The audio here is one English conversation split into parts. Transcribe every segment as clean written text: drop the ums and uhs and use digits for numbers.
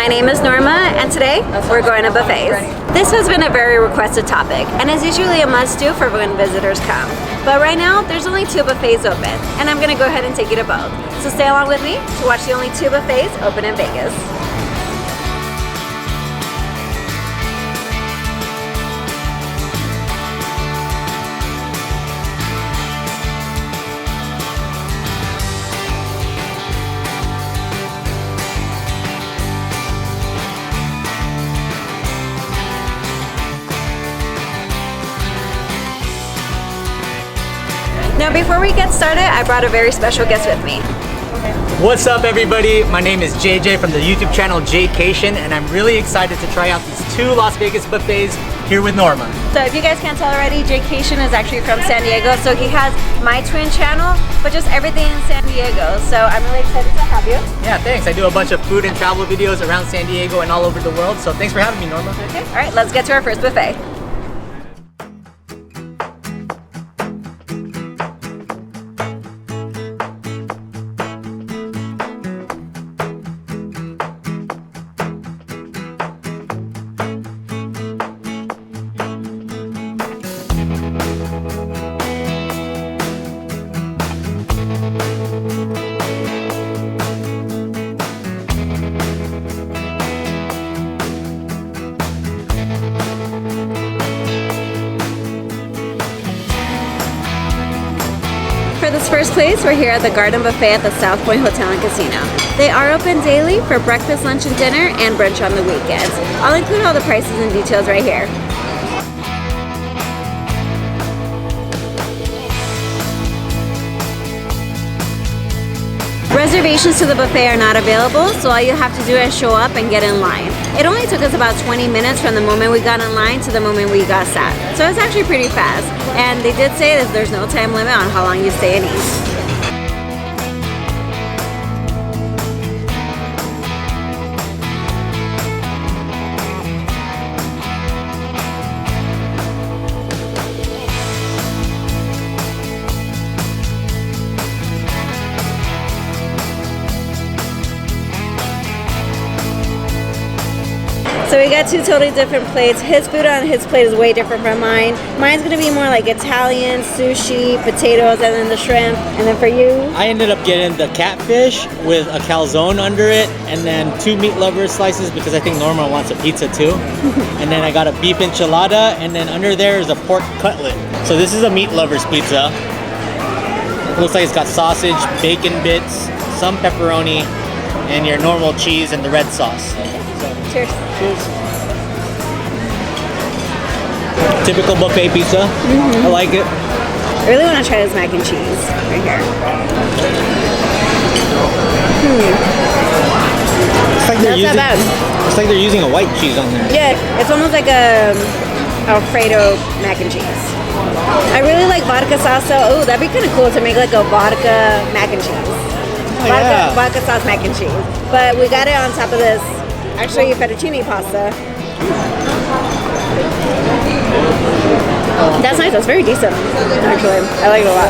My name is Norma, and today we're going to buffets. This has been a very requested topic, and is usually a must-do for when visitors come. But right now, there's only 2 buffets open, and I'm gonna go ahead and take you to both. So stay along with me to watch the only 2 buffets open in Vegas. Now before we get started, I brought a very special guest with me. What's up everybody? My name is JJ from the YouTube channel Jaycation, and I'm really excited to try out these 2 Las Vegas buffets here with Norma. So if you guys can't tell already, Jaycation is actually from San Diego, so he has my twin channel, but just everything in San Diego. So I'm really excited to have you. Yeah, thanks. I do a bunch of food and travel videos around San Diego and all over the world, so thanks for having me, Norma. Okay, all right, let's get to our first buffet. For this first place, we're here at the Garden Buffet at the South Point Hotel and Casino. They are open daily for breakfast, lunch, and dinner, and brunch on the weekends. I'll include all the prices and details right here. Reservations to the buffet are not available, so all you have to do is show up and get in line. It only took us about 20 minutes from the moment we got in line to the moment we got sat. So it's actually pretty fast. And they did say that there's no time limit on how long you stay and eat. So we got 2 totally different plates. His food on his plate is way different from mine. Mine's gonna be more like Italian, sushi, potatoes, and then the shrimp. And then for you? I ended up getting the catfish with a calzone under it, and then 2 meat lovers slices because I think Norma wants a pizza too. And then I got a beef enchilada, and then under there is a pork cutlet. So this is a meat lovers pizza. It looks like it's got sausage, bacon bits, some pepperoni, and your normal cheese and the red sauce. Cheers. Cheers. Typical buffet pizza. I like it. I really want to try this mac and cheese right here. It's like they're That's not bad. It's like they're using a white cheese on there. Yeah, it's almost like a Alfredo mac and cheese. I really like vodka sauce, so oh, that'd be kind of cool to make like a vodka mac and cheese. Vodka sauce mac and cheese. But we got it on top of this, actually, fettuccine pasta. That's nice. That's very decent, actually. I like it a lot.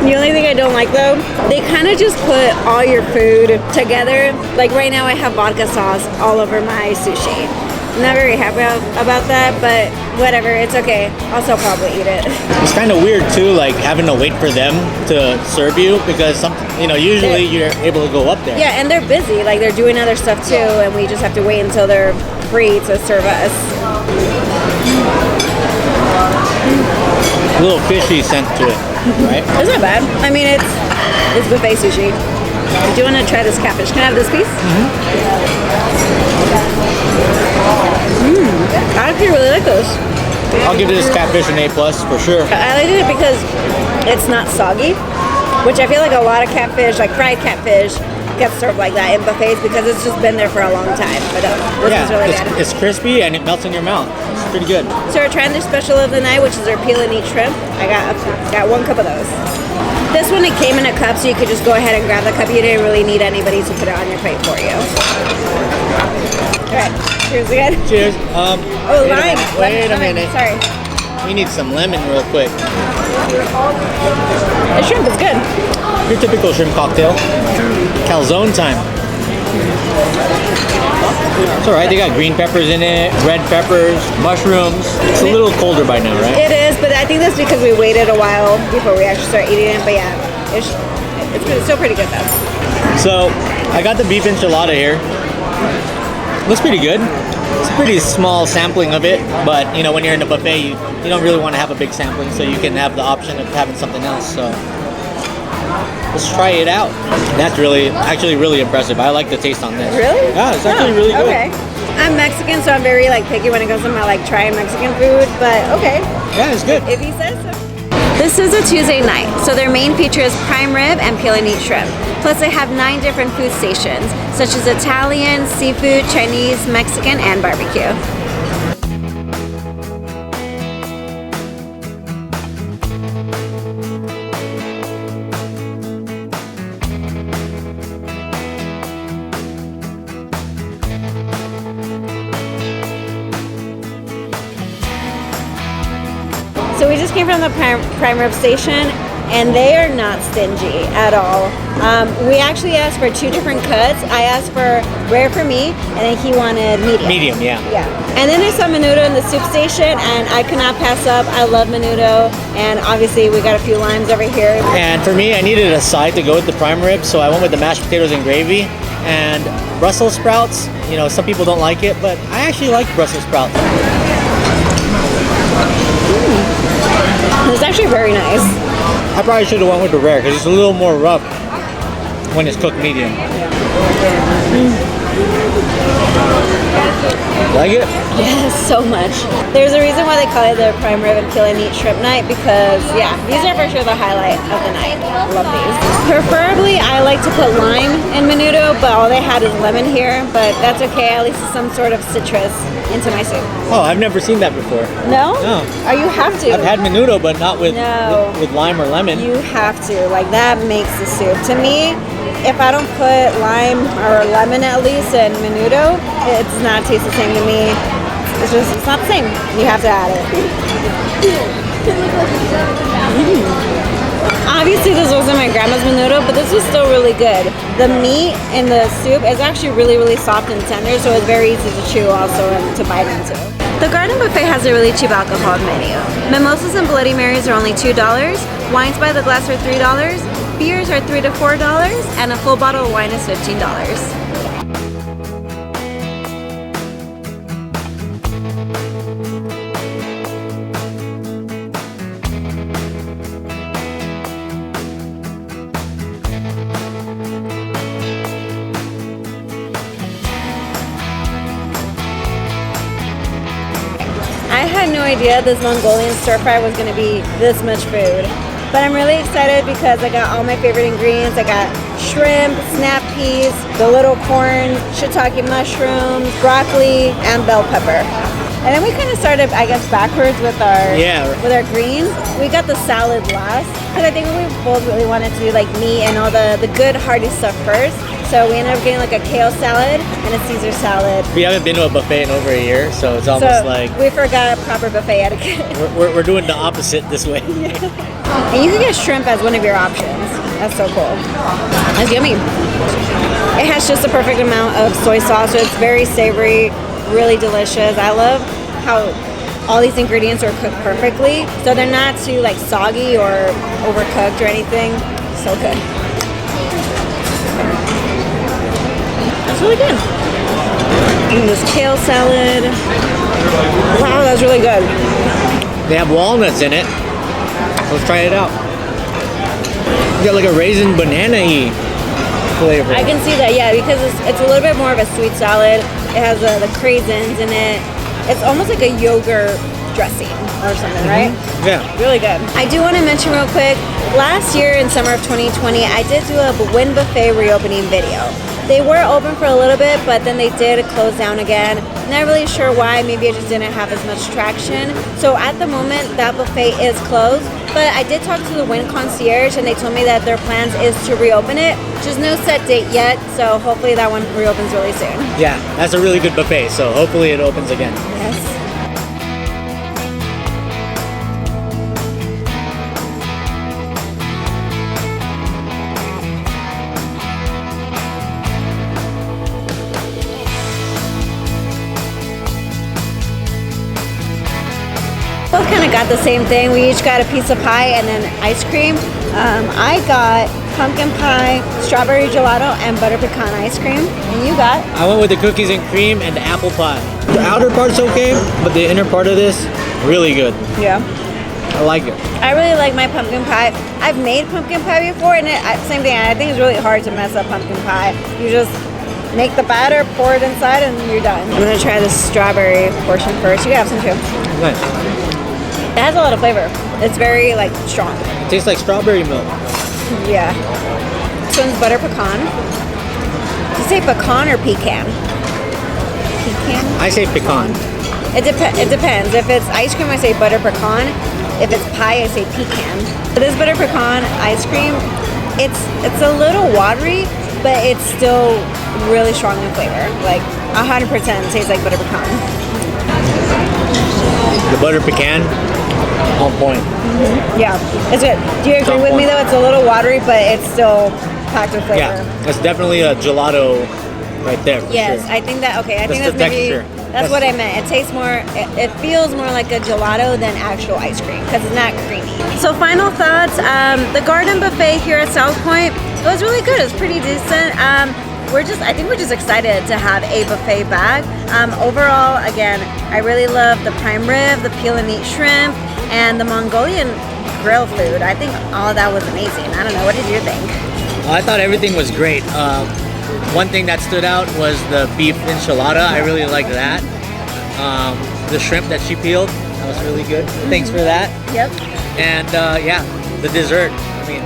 The only thing I don't like, though, they kind of just put all your food together. Like right now, I have vodka sauce all over my sushi. I'm not very happy about that, but whatever. It's okay. I'll still probably eat it. It's kind of weird too, like having to wait for them to serve you because usually you're able to go up there. Yeah, and they're busy. Like they're doing other stuff too, and we just have to wait until they're free to serve us. A little fishy scent to it, right? It's not bad. I mean, it's buffet sushi. Do you want to try this catfish? Can I have this piece? I actually really like those. I'll give this catfish an A+ for sure. I like it because it's not soggy, which I feel like a lot of catfish, like fried catfish, gets served like that in buffets because it's just been there for a long time. But this is really good. It's crispy and it melts in your mouth. It's pretty good. So we're trying the special of the night, which is our peel and eat shrimp. I got 1 cup of those. This one, it came in a cup, so you could just go ahead and grab the cup. You didn't really need anybody to put it on your plate for you. All right, cheers again. Cheers. Lime. Wait a minute. Sorry. We need some lemon real quick. The shrimp is good. Your typical shrimp cocktail. Calzone time. It's alright. They got green peppers in it, red peppers, mushrooms. It's a little colder by now, right? It is, but I think that's because we waited a while before we actually start eating it. But yeah, it's still pretty good though. So I got the beef enchilada here. Looks pretty good. It's a pretty small sampling of it, but you know, when you're in a buffet, you don't really want to have a big sampling, so you can have the option of having something else. So let's try it out. That's actually really impressive. I like the taste on this. Really? Yeah, it's actually really good. Okay. I'm Mexican, so I'm very like picky when it comes to my like trying Mexican food, but okay. Yeah, it's good. If he says so. This is a Tuesday night, so their main feature is prime rib and peel and eat shrimp. Plus they have 9 different food stations, such as Italian, seafood, Chinese, Mexican, and barbecue. So we just came from the prime rib station, and they are not stingy at all. We actually asked for 2 different cuts. I asked for rare for me, and then he wanted medium. Medium, yeah. Yeah. And then I saw menudo in the soup station, and I could not pass up. I love menudo, and obviously we got a few limes over here. And for me, I needed a side to go with the prime rib, so I went with the mashed potatoes and gravy. And Brussels sprouts, you know, some people don't like it, but I actually like Brussels sprouts. It's actually very nice. I probably should have went with the rare because it's a little more rough when it's cooked medium. Like it? Yes, so much. There's a reason why they call it the prime rib and peel and eat shrimp night because, yeah, these are for sure the highlight of the night. Love these. Preferably, I like to put lime in menudo, but all they had is lemon here. But that's okay. At least it's some sort of citrus into my soup. Oh, I've never seen that before. No? No. Oh, you have to. I've had menudo, but not with, No. with lime or lemon. You have to. Like, that makes the soup. To me, if I don't put lime or lemon at least in menudo, it does not taste the same to me. It's not the same. You have to add it. Obviously, this wasn't my grandma's menudo, but this was still really good. The meat in the soup is actually really, really soft and tender, so it's very easy to chew also and to bite into. The Garden Buffet has a really cheap alcohol menu. Mimosas and Bloody Marys are only $2, wines by the glass are $3, beers are $3 to $4, and a full bottle of wine is $15. I had no idea this Mongolian stir fry was going to be this much food. But I'm really excited because I got all my favorite ingredients. I got shrimp, snap peas, the little corn, shiitake mushrooms, broccoli, and bell pepper. And then we kind of started, I guess, backwards with our greens. We got the salad last because I think we both really wanted to do like meat and all the good hearty stuff first. So we ended up getting like a kale salad and a Caesar salad. We haven't been to a buffet in over a year, so it's almost like we forgot proper buffet etiquette. We're doing the opposite this way. And you can get shrimp as one of your options. That's so cool. That's yummy. It has just the perfect amount of soy sauce, so it's very savory, really delicious. I love how all these ingredients are cooked perfectly, so they're not too like soggy or overcooked or anything. So good. That's really good. And this kale salad. Wow, that's really good. They have walnuts in it. Let's try it out. You got like a raisin banana-y flavor. I can see that, yeah, because it's a little bit more of a sweet salad. It has the craisins in it. It's almost like a yogurt dressing or something, right? Yeah. Really good. I do want to mention real quick, last year in summer of 2020, I did do a Wynn Buffet reopening video. They were open for a little bit, but then they did close down again. Not really sure why. Maybe it just didn't have as much traction. So at the moment, that buffet is closed. But I did talk to the Wynn concierge, and they told me that their plans is to reopen it. Just no set date yet, so hopefully that one reopens really soon. Yeah, that's a really good buffet, so hopefully it opens again. Yes. both kind of got the same thing. We each got a piece of pie and then ice cream. I got pumpkin pie, strawberry gelato, and butter pecan ice cream. And you got? I went with the cookies and cream and the apple pie. The outer part's okay, but the inner part of this, really good. Yeah. I like it. I really like my pumpkin pie. I've made pumpkin pie before, and same thing. I think it's really hard to mess up pumpkin pie. You just make the batter, pour it inside, and you're done. I'm gonna try the strawberry portion first. You can have some too. Nice. It has a lot of flavor. It's very like strong. It tastes like strawberry milk. Yeah. This one's butter pecan. Did you say pecan or pecan? Pecan? I say pecan. It depends. If it's ice cream, I say butter pecan. If it's pie, I say pecan. This butter pecan ice cream, it's a little watery, but it's still really strong in flavor. Like 100% tastes like butter pecan. The butter pecan, on point. Mm-hmm. Yeah, it's good. Do you agree with me though? It's a little watery, but it's still packed with flavor. Yeah, it's definitely a gelato right there. For yes, sure. I think that. Okay, I think That's that's the maybe. texture. That's what I meant. It tastes more. It feels more like a gelato than actual ice cream because it's not creamy. So final thoughts. The garden buffet here at South Point, it was really good. It was pretty decent. I think we're just excited to have a buffet back. Overall, again, I really love the prime rib, the peel and eat shrimp, and the Mongolian grill food. I think all of that was amazing. I don't know. What did you think? I thought everything was great. One thing that stood out was the beef enchilada. I really liked that. The shrimp that she peeled, that was really good. Thanks for that. Yep. And yeah, the dessert. I mean,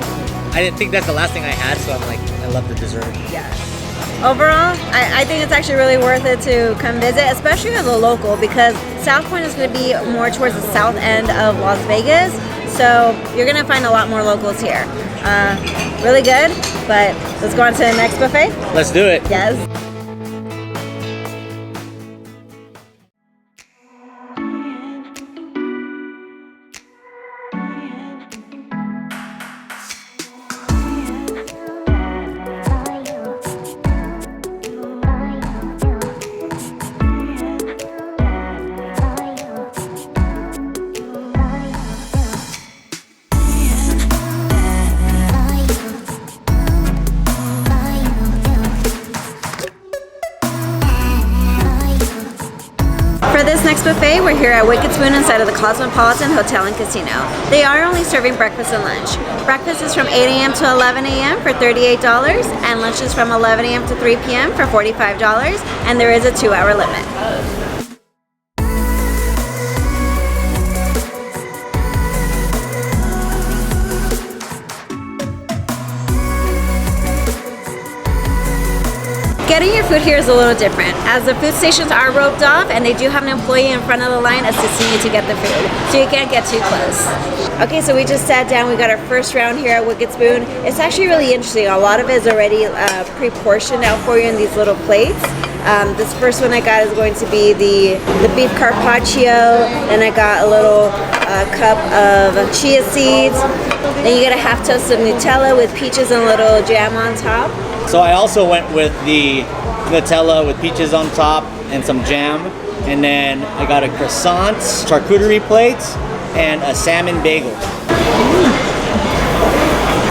I didn't think that's the last thing I had, so I'm like, I love the dessert. Yeah. Overall, I think it's actually really worth it to come visit, especially as a local, because South Point is going to be more towards the south end of Las Vegas. So you're going to find a lot more locals here. Really good, but let's go on to the next buffet. Let's do it. Yes. For this next buffet, we're here at Wicked Spoon inside of the Cosmopolitan Hotel and Casino. They are only serving breakfast and lunch. Breakfast is from 8 a.m. to 11 a.m. for $38, and lunch is from 11 a.m. to 3 p.m. for $45, and there is a 2-hour limit. Getting your food here is a little different, as the food stations are roped off and they do have an employee in front of the line assisting you to get the food, so you can't get too close. Okay, so we just sat down, we got our first round here at Wicked Spoon. It's actually really interesting. A lot of it is already pre-portioned out for you in these little plates. This first one I got is going to be the beef carpaccio, then I got a little cup of chia seeds, then you get a half toast of Nutella with peaches and a little jam on top. So I also went with the Nutella with peaches on top and some jam. And then I got a croissant, charcuterie plates, and a salmon bagel.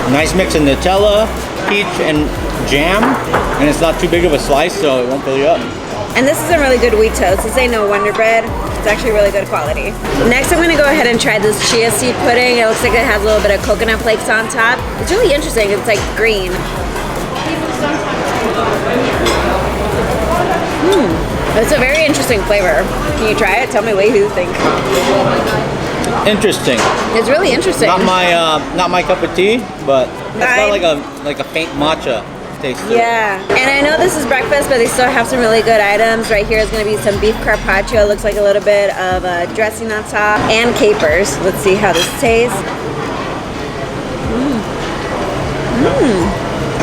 Nice mix of Nutella, peach, and jam. And it's not too big of a slice, so it won't fill you up. And this is a really good wheat toast. This ain't no Wonder Bread. It's actually really good quality. Next, I'm gonna go ahead and try this chia seed pudding. It looks like it has a little bit of coconut flakes on top. It's really interesting. It's like green. It's a very interesting flavor. Can you try it? Tell me what you think. Interesting. It's really interesting. Not my cup of tea, but it's got like a faint matcha taste to it. Yeah, and I know this is breakfast, but they still have some really good items. Right here is going to be some beef carpaccio. It looks like a little bit of dressing on top and capers. Let's see how this tastes.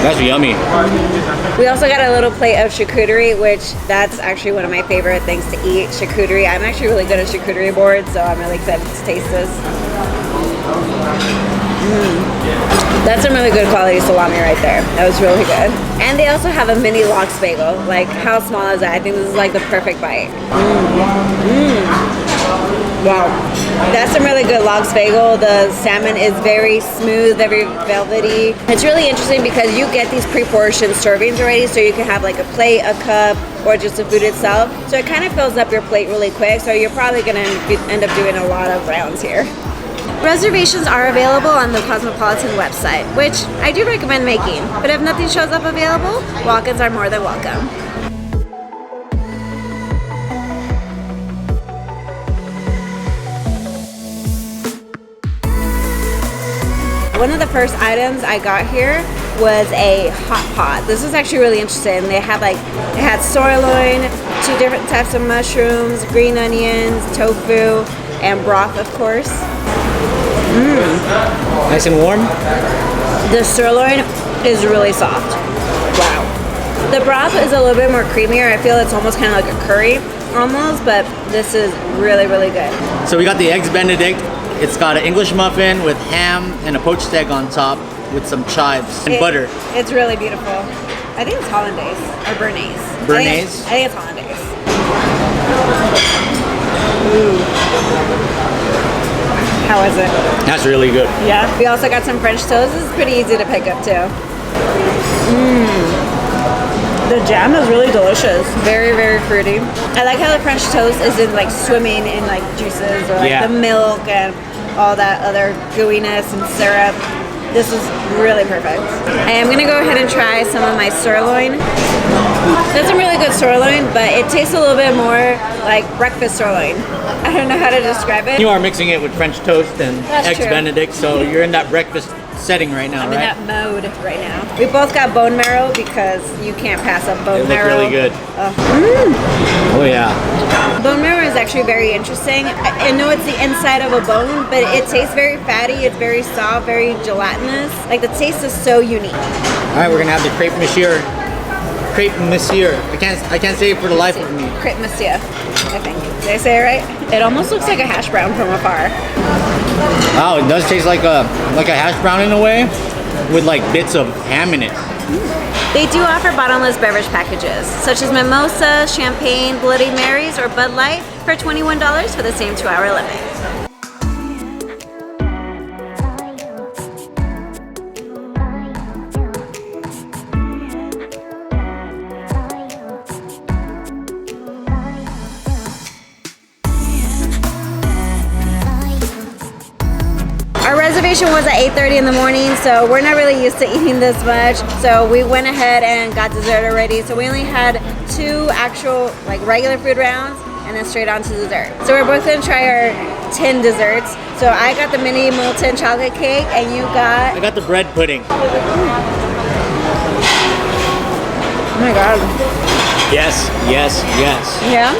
That's yummy. We also got a little plate of charcuterie, which that's actually one of my favorite things to eat, charcuterie. I'm actually really good at charcuterie boards, so I'm really excited to taste this. That's some really good quality salami right there. That was really good. And they also have a mini lox bagel. Like, how small is that? I think this is like the perfect bite. Wow, that's some really good lox bagel. The salmon is very smooth, very velvety. It's really interesting because you get these pre-portioned servings already, so you can have like a plate, a cup, or just the food itself. So it kind of fills up your plate really quick, so you're probably gonna end up doing a lot of rounds here. Reservations are available on the Cosmopolitan website, which I do recommend making. But if nothing shows up available, walk-ins are more than welcome. One of the first items I got here was a hot pot. This was actually really interesting. They had sirloin, 2 different types of mushrooms, green onions, tofu, and broth, of course. Nice and warm. The sirloin is really soft. Wow. The broth is a little bit more creamier. I feel it's almost kind of like a curry almost, but this is really, really good. So we got the eggs Benedict. It's got an English muffin with ham and a poached egg on top with some chives and butter. It's really beautiful. I think it's hollandaise or béarnaise. Béarnaise? I think it's hollandaise. Ooh. How is it? That's really good. Yeah. We also got some French toast. This is pretty easy to pick up too. The jam is really delicious. Very, very fruity. I like how the French toast isn't like swimming in like juices or like the milk and all that other gooiness and syrup. This is really perfect. I am gonna go ahead and try some of my sirloin. That's some really good sirloin, but it tastes a little bit more like breakfast sirloin. I don't know how to describe it. You are mixing it with French toast and eggs true. Benedict, so you're in that breakfast setting right now, I'm right? in that mode right now. We both got bone marrow because you can't pass up bone They look marrow. really good. Oh yeah. Bone marrow is actually very interesting. I know it's the inside of a bone, but it tastes very fatty. It's very soft, very gelatinous. Like the taste is so unique. All right, we're gonna have the crepe monsieur. Crepe monsieur. I can't say it for the life of me. Crepe monsieur, I think. Did I say it right? It almost looks like a hash brown from afar. Wow, it does taste like a hash brown in a way, with like bits of ham in it. They do offer bottomless beverage packages, such as mimosa, champagne, Bloody Marys, or Bud Light for $21 for the same 2-hour limit. Our reservation was at 8:30 in the morning, so we're not really used to eating this much. So we went ahead and got dessert already. So we only had 2 actual like regular food rounds and then straight on to dessert. So we're both gonna try our tin desserts. So I got the mini molten chocolate cake and you got... I got the bread pudding. Oh my God. Yes, yes, yes. Yeah?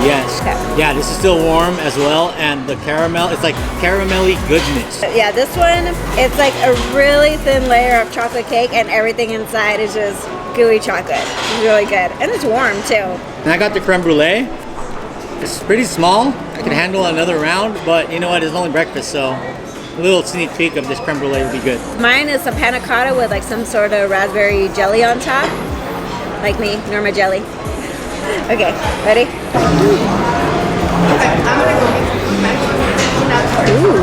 Yes. Okay. Yeah, this is still warm as well, and the caramel, it's like caramelly goodness. Yeah, this one, it's like a really thin layer of chocolate cake and everything inside is just gooey chocolate. It's really good. And it's warm too. And I got the creme brulee. It's pretty small. I can handle another round, but you know what? It's only breakfast, so a little sneak peek of this creme brulee would be good. Mine is some panna cotta with like some sort of raspberry jelly on top. Like me, Norma jelly. Okay, ready? Ooh,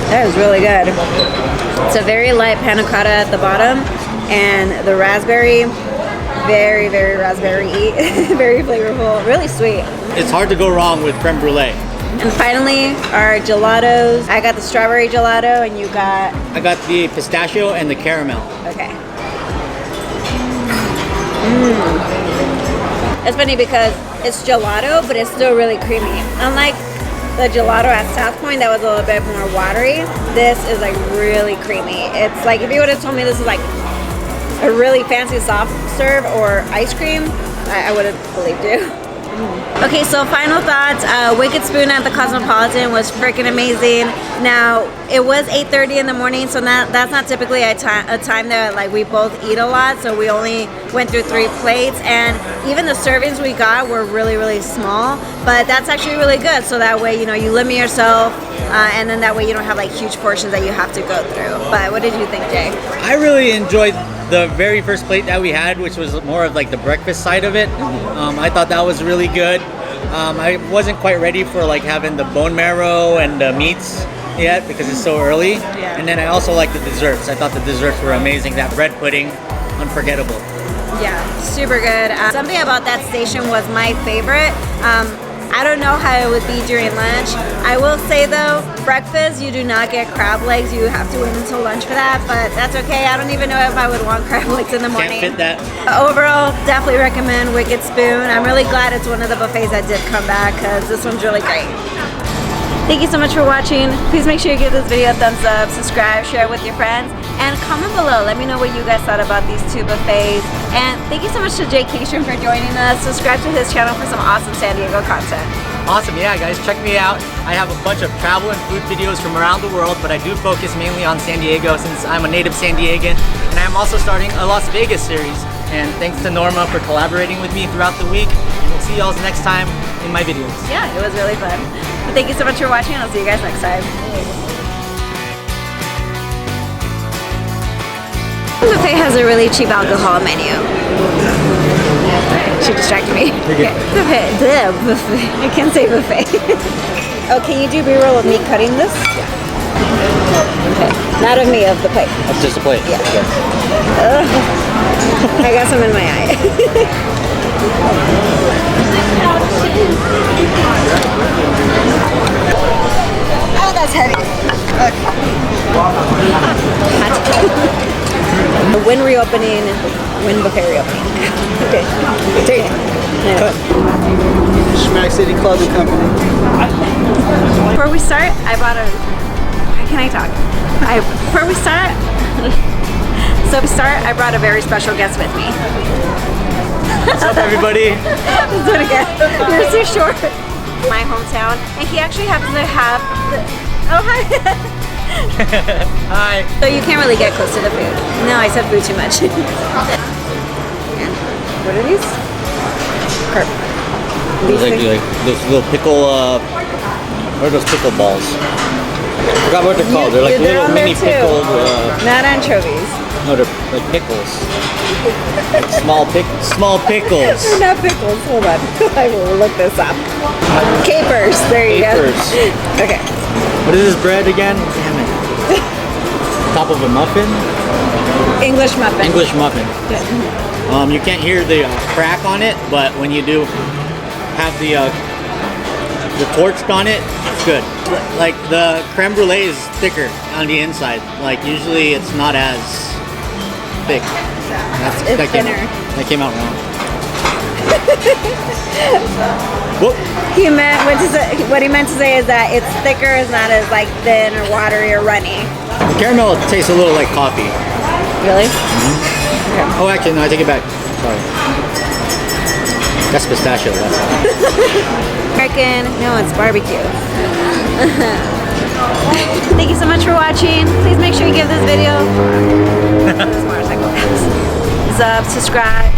that is really good. It's a very light panna cotta at the bottom, and the raspberry, very, very raspberry-y, very flavorful, really sweet. It's hard to go wrong with creme brulee. And finally, our gelatos. I got the strawberry gelato, and you got... I got the pistachio and the caramel. Okay. It's funny because it's gelato, but it's still really creamy. Unlike the gelato at South Point that was a little bit more watery, this is like really creamy. It's like if you would have told me this is like a really fancy soft serve or ice cream, I would have believed you. Okay, so final thoughts. Wicked Spoon at the Cosmopolitan was freaking amazing. Now, it was 8:30 in the morning, so that's not typically a time that like we both eat a lot, so we only went through 3 plates, and even the servings we got were really, really small, but that's actually really good, so that way, you know, you limit yourself, and then that way you don't have like huge portions that you have to go through. But what did you think, Jay? I really enjoyed the very first plate that we had, which was more of like the breakfast side of it. I thought that was really good. I wasn't quite ready for like having the bone marrow and the meats yet because it's so early. Yeah. And then I also like the desserts. I thought the desserts were amazing. That bread pudding, unforgettable. Yeah, super good. Something about that station was my favorite. I don't know how it would be during lunch. I will say though, breakfast, you do not get crab legs. You have to wait until lunch for that, but that's okay. I don't even know if I would want crab legs in the morning. Can't fit that. Overall, definitely recommend Wicked Spoon. I'm really glad it's one of the buffets that did come back because this one's really great. Thank you so much for watching. Please make sure you give this video a thumbs up, subscribe, share it with your friends, and comment below. Let me know what you guys thought about these two buffets. And thank you so much to Jaycation for joining us. Subscribe to his channel for some awesome San Diego content. Awesome, yeah guys, check me out. I have a bunch of travel and food videos from around the world, but I do focus mainly on San Diego since I'm a native San Diegan. And I'm also starting a Las Vegas series. And thanks to Norma for collaborating with me throughout the week. And we'll see y'all next time in my videos. Yeah, it was really fun. But thank you so much for watching. I'll see you guys next time. The buffet has a really cheap alcohol menu. She distracted me. Okay. Buffet. I can't say buffet. Oh, can you do B-roll of me cutting this? Yeah. Okay. Not of me, of the plate. That's just a plate. Yeah. I got some in my eye. Oh, that's heavy. Okay. The Wynn reopening, Wynn buffet reopening. Okay. Take it. Cut. Schmack City Club and Company. Before we start, I bought a. Why can't I talk? Before we start, I brought a very special guest with me. What's up, everybody? Let's do it again. You're so short. My hometown, and he actually happens to have. Oh hi. Hi. So you can't really get close to the food. No, I said food too much. What are these? Carp. Those like those little pickle. What are those pickle balls? I forgot what they're called. They're like little on mini there too. pickled. Not anchovies. No, they're like pickles. Like small pickles. They're not pickles. Hold on. I will look this up. Capers. There you Capers. go. Okay. What is this bread again? Damn it. Top of a muffin? English muffin. English muffin. You can't hear the crack on it, but when you do have the torched on it, it's good. Like the creme brulee is thicker on the inside. Like usually it's not as thick. It's thinner. That came out wrong. Whoop. What he meant to say is that it's thicker, it's not as like thin or watery or runny. The caramel tastes a little like coffee. Really? Mm-hmm. Oh, actually, no, I take it back. Sorry. That's pistachio. That's American, no, it's barbecue. Thank you so much for watching. Please make sure you give this video this motorcycle thumbs up, subscribe.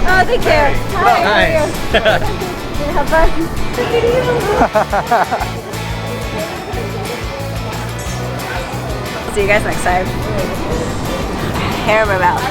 Oh, thank you. Hi. Have fun. See you guys next time. Hair in my mouth.